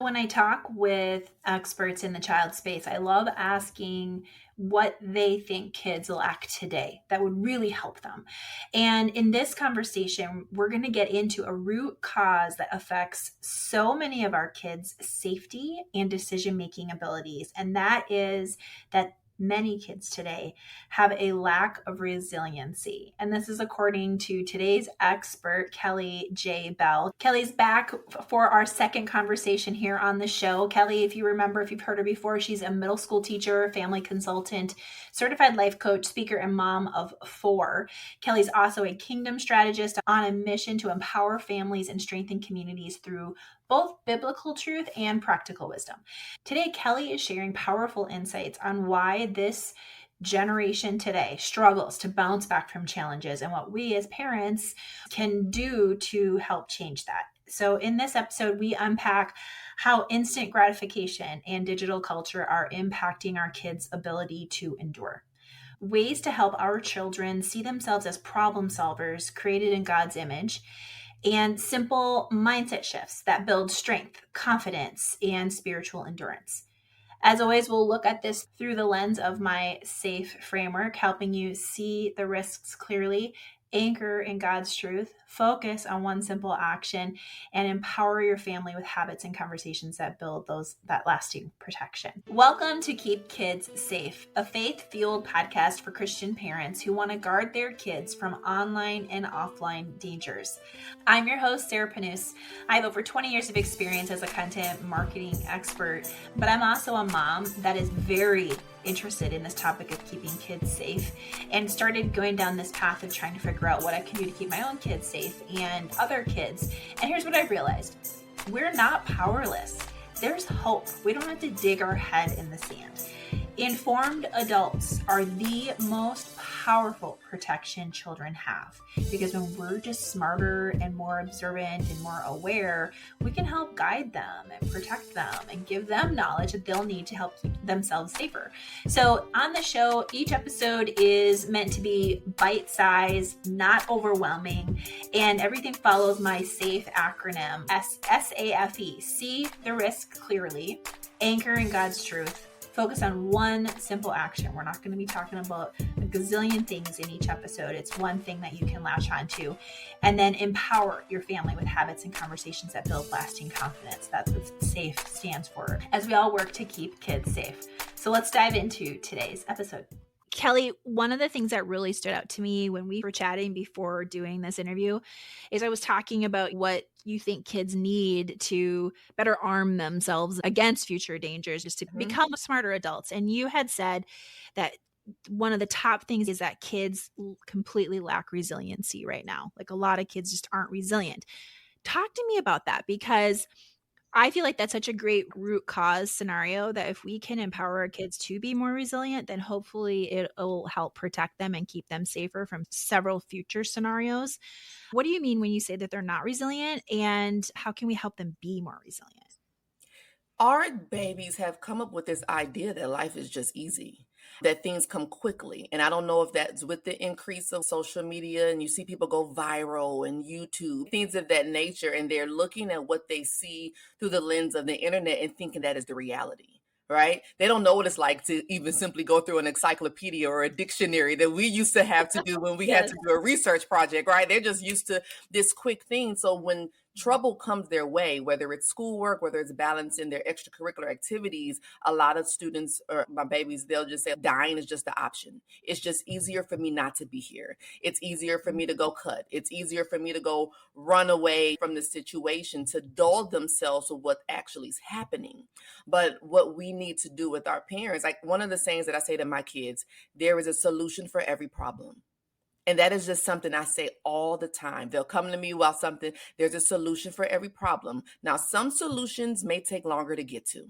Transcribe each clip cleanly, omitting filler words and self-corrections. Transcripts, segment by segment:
When I talk with experts in the child space, I love asking what they think kids lack today that would really help them. And in this conversation, we're going to get into a root cause that affects so many of our kids' safety and decision making abilities. And that is that many kids today have a lack of resiliency. And this is according to today's expert, Kelley J. Bell. Kelley's back for our second conversation here on the show. Kelley, if you remember, if you've heard her before, she's a middle school teacher, family consultant, certified life coach, speaker, and mom of 4. Kelley's also a kingdom strategist on a mission to empower families and strengthen communities through both biblical truth and practical wisdom. Today, Kelley is sharing powerful insights on why this generation today struggles to bounce back from challenges and what we as parents can do to help change that. So, in this episode, we unpack how instant gratification and digital culture are impacting our kids' ability to endure, ways to help our children see themselves as problem solvers created in God's image, and simple mindset shifts that build strength, confidence, and spiritual endurance. As always, we'll look at this through the lens of my SAFE framework, helping you see the risks clearly, anchor in God's truth, focus on one simple action, and empower your family with habits and conversations that build that lasting protection. Welcome to Keep Kids Safe, a faith-fueled podcast for Christian parents who want to guard their kids from online and offline dangers. I'm your host, Sarah Panus. I have over 20 years of experience as a content marketing expert, but I'm also a mom that is very interested in this topic of keeping kids safe and started going down this path of trying to figure out what I can do to keep my own kids safe and other kids. And here's what I realized. We're not powerless. There's hope. We don't have to dig our head in the sand. Informed adults are the most powerful protection children have, because when we're just smarter and more observant and more aware, we can help guide them and protect them and give them knowledge that they'll need to help keep themselves safer. So on the show, each episode is meant to be bite-sized, not overwhelming, and everything follows my SAFE acronym, SAFE. See the risk clearly, anchor in God's truth, focus on one simple action. We're not going to be talking about a gazillion things in each episode. It's one thing that you can latch on to. And then empower your family with habits and conversations that build lasting confidence. That's what SAFE stands for, as we all work to keep kids safe. So let's dive into today's episode. Kelley, one of the things that really stood out to me when we were chatting before doing this interview is I was talking about what you think kids need to better arm themselves against future dangers, just to become smarter adults. And you had said that one of the top things is that kids completely lack resiliency right now. Like a lot of kids just aren't resilient. Talk to me about that, because I feel like that's such a great root cause scenario that if we can empower our kids to be more resilient, then hopefully it'll help protect them and keep them safer from several future scenarios. What do you mean when you say that they're not resilient, and how can we help them be more resilient? Our babies have come up with this idea that life is just easy, that things come quickly. And I don't know if that's with the increase of social media and you see people go viral and YouTube, things of that nature. And they're looking at what they see through the lens of the internet and thinking that is the reality. Right? They don't know what it's like to even simply go through an encyclopedia or a dictionary that we used to have to do when we had to do a research project, right? They're just used to this quick thing. So when trouble comes their way, whether it's schoolwork, whether it's balancing their extracurricular activities, a lot of students or my babies, they'll just say dying is just the option. It's just easier for me not to be here. It's easier for me to go cut. It's easier for me to go run away from the situation, to dull themselves with what actually is happening. But what we need to do with our parents, like one of the sayings that I say to my kids, there is a solution for every problem. And that is just something I say all the time. They'll come to me about something. There's a solution for every problem. Now, some solutions may take longer to get to.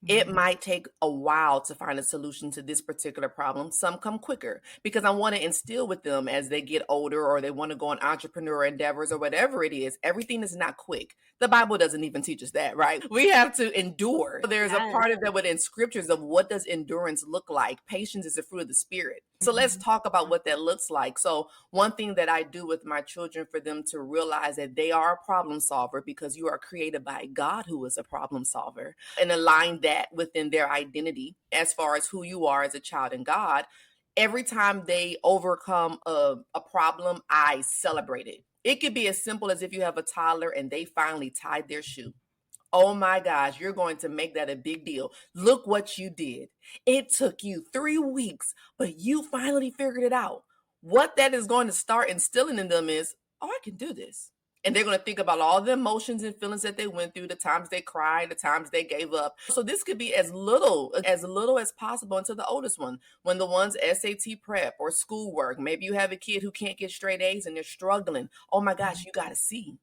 It Mhm. might take a while to find a solution to this particular problem. Some come quicker because I want to instill with them as they get older or they want to go on entrepreneur endeavors or whatever it is. Everything is not quick. The Bible doesn't even teach us that, right? We have to endure. There's a Yes. part of that within scriptures of what does endurance look like. Patience is the fruit of the spirit. So let's Mhm. talk about what that looks like. So one thing that I do with my children for them to realize that they are a problem solver because you are created by God who is a problem solver, and align that within their identity as far as who you are as a child in God. Every time they overcome a problem, I celebrate it. It could be as simple as if you have a toddler and they finally tied their shoe. Oh my gosh, you're going to make that a big deal. Look what you did. It took you 3 weeks, but you finally figured it out. What that is going to start instilling in them is, oh, I can do this. And they're going to think about all the emotions and feelings that they went through, the times they cried, the times they gave up. So this could be as little as possible until the oldest one. When the one's SAT prep or schoolwork, maybe you have a kid who can't get straight A's and they're struggling. Oh my gosh, you got to see.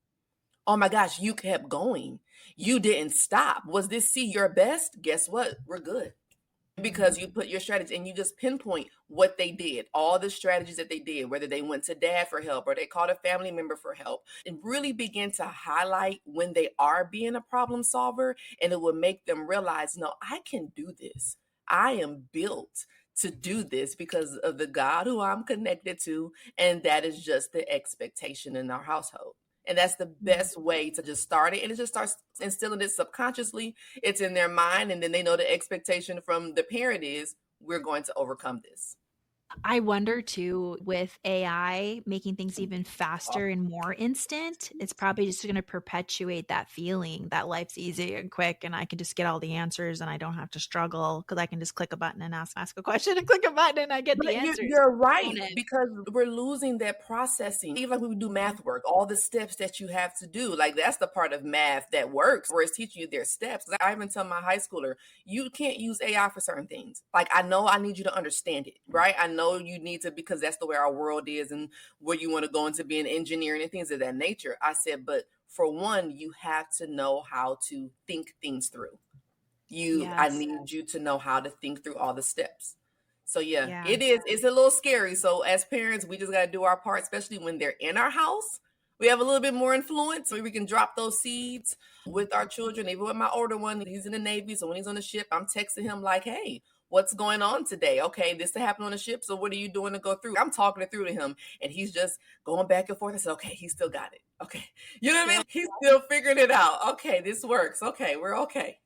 Oh my gosh, you kept going. You didn't stop. Was this see your best? Guess what? We're good. Mhm. Because you put your strategy and you just pinpoint what they did, all the strategies that they did, whether they went to dad for help or they called a family member for help, and really begin to highlight when they are being a problem solver. And it will make them realize, no, I can do this. I am built to do this because of the God who I'm connected to. And that is just the expectation in our household. And that's the Mhm. best way to just start it. And it just starts instilling it subconsciously. It's in their mind. And then they know the expectation from the parent is we're going to overcome this. I wonder too, with AI making things even faster and more instant, it's probably just going to perpetuate that feeling that life's easy and quick and I can just get all the answers and I don't have to struggle because I can just click a button and ask a question and click a button and I get But the you're, answers. you're right Component. because we're losing that processing. Even like when we do math work, all the steps that you have to do, like that's the part of math that works, where it's teaching you their steps. I even tell my high schooler, you can't use AI for certain things. Like I know I need you to understand it, right? I know you need to because that's the way our world is and where you want to go into being engineering and things of that nature. I said, but for one, you have to know how to think things through. I Yes. need you to know how to think through all the steps. So yeah, Yeah. it's a little scary. So as parents, we just got to do our part, especially when they're in our house. We have a little bit more influence. Maybe we can drop those seeds with our children. Even with my older one, he's in the Navy. So when he's on the ship, I'm texting him like, hey, what's going on today? Okay, this happened on the ship. So what are you doing to go through? I'm talking it through to him and he's just going back and forth. I said, okay, he still got it. Okay. You know what I mean? He's still figuring it out. Okay, this works. Okay, we're okay.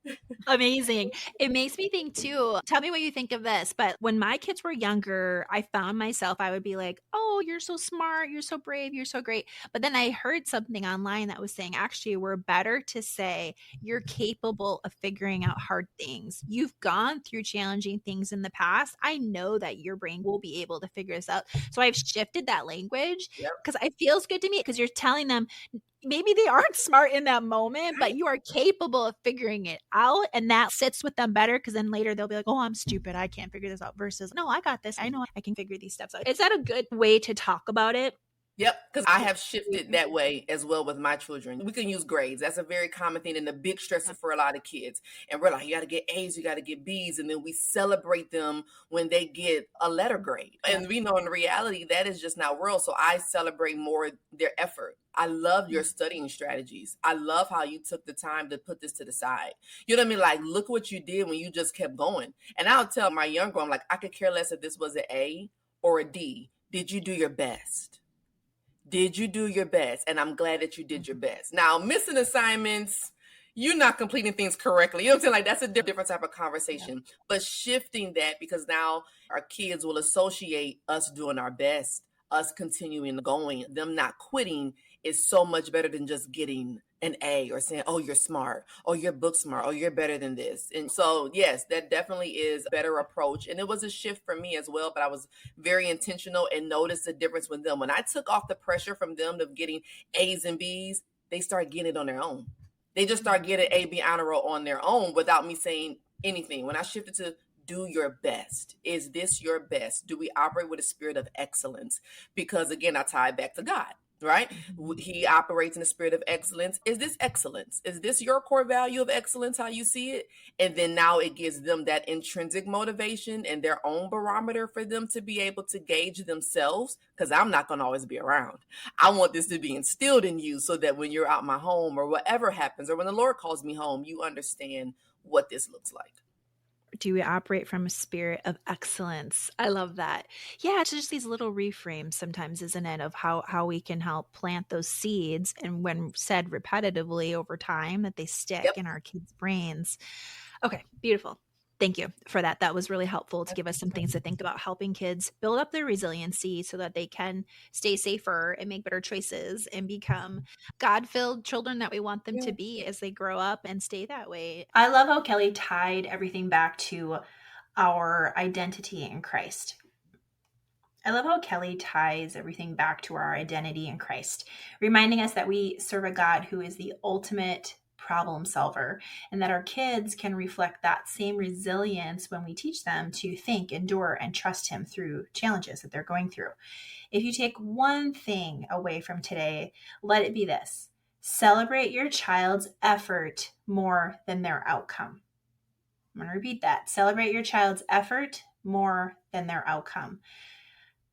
Amazing. It makes me think too, tell me what you think of this, but when my kids were younger, I found myself, I would be like, "Oh, you're so smart, you're so brave, you're so great." But then I heard something online that was saying, actually, we're better to say you're capable of figuring out hard things. You've gone through challenging things in the past. I know that your brain will be able to figure this out. So I've shifted that language Yep. because it feels good to me because you're telling them maybe they aren't smart in that moment, but Right. you are capable of figuring it out. And that sits with them better because then later they'll be like, oh, I'm stupid. I can't figure this out. Versus, no, I got this. I know I can figure these steps out. Is that a good way to talk about it? Yep, because I have shifted that way as well with my children. We can use grades. That's a very common thing and a big stressor for a lot of kids. And we're like, you got to get A's, you got to get B's. And then we celebrate them when they get a letter grade. Yeah. And we know in reality, that is just not real. So I celebrate more their effort. I love your studying strategies. I love how you took the time to put this to the side. You know what I mean? Like, look what you did when you just kept going. And I'll tell my younger one, I'm like, I could care less if this was an A or a D. Did you do your best? Did you do your best? And I'm glad that you did your best. Now, missing assignments, you're not completing things correctly. You know what I'm saying? Like that's a different type of Yeah. conversation. But shifting that because now our kids will associate us doing our best, us continuing going, them not quitting is so much better than just getting an A or saying, oh, you're smart, oh, you're book smart, oh, you're better than this. And so, yes, that definitely is a better approach. And it was a shift for me as well, but I was very intentional and noticed the difference with them. When I took off the pressure from them of getting A's and B's, they start getting it on their own. They just start getting A, B honor roll on their own without me saying anything. When I shifted to do your best, is this your best? Do we operate with a spirit of excellence? Because again, I tie it back to God. right? Mhm. He operates in a spirit of excellence. Is this excellence? Is this your core value of excellence, how you see it? And then now it gives them that intrinsic motivation and their own barometer for them to be able to gauge themselves, because I'm not going to always be around. I want this to be instilled in you so that when you're out my home or whatever happens, or when the Lord calls me home, you understand what this looks like. Do we operate from a spirit of excellence? I love that. Yeah, it's just these little reframes sometimes, isn't it, of how we can help plant those seeds, and when said repetitively over time, that they stick Yep. in our kids' brains. Okay, beautiful. Thank you for that. That was really helpful to give us some things to think about, helping kids build up their resiliency so that they can stay safer and make better choices and become God-filled children that we want them to Yeah. be as they grow up and stay that way. I love how Kelley tied everything back to our identity in Christ. I love how Kelley ties everything back to our identity in Christ, reminding us that we serve a God who is the ultimate problem solver, and that our kids can reflect that same resilience when we teach them to think, endure, and trust Him through challenges that they're going through. If you take one thing away from today, let it be this: celebrate your child's effort more than their outcome. I'm going to repeat that. Celebrate your child's effort more than their outcome.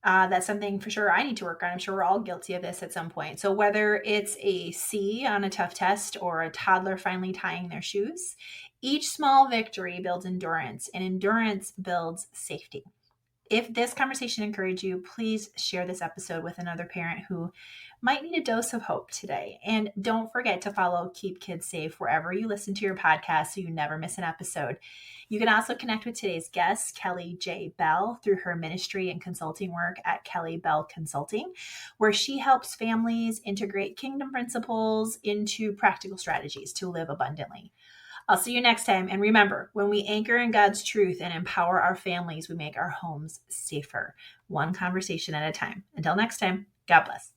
That's something for sure I need to work on. I'm sure we're all guilty of this at some point. So, whether it's a C on a tough test or a toddler finally tying their shoes, each small victory builds endurance, and endurance builds safety. If this conversation encouraged you, please share this episode with another parent who might need a dose of hope today. And don't forget to follow Keep Kids Safe wherever you listen to your podcast so you never miss an episode. You can also connect with today's guest, Kelley J. Bell, through her ministry and consulting work at Kelley Bell Consulting, where she helps families integrate kingdom principles into practical strategies to live abundantly. I'll see you next time. And remember, when we anchor in God's truth and empower our families, we make our homes safer, one conversation at a time. Until next time, God bless.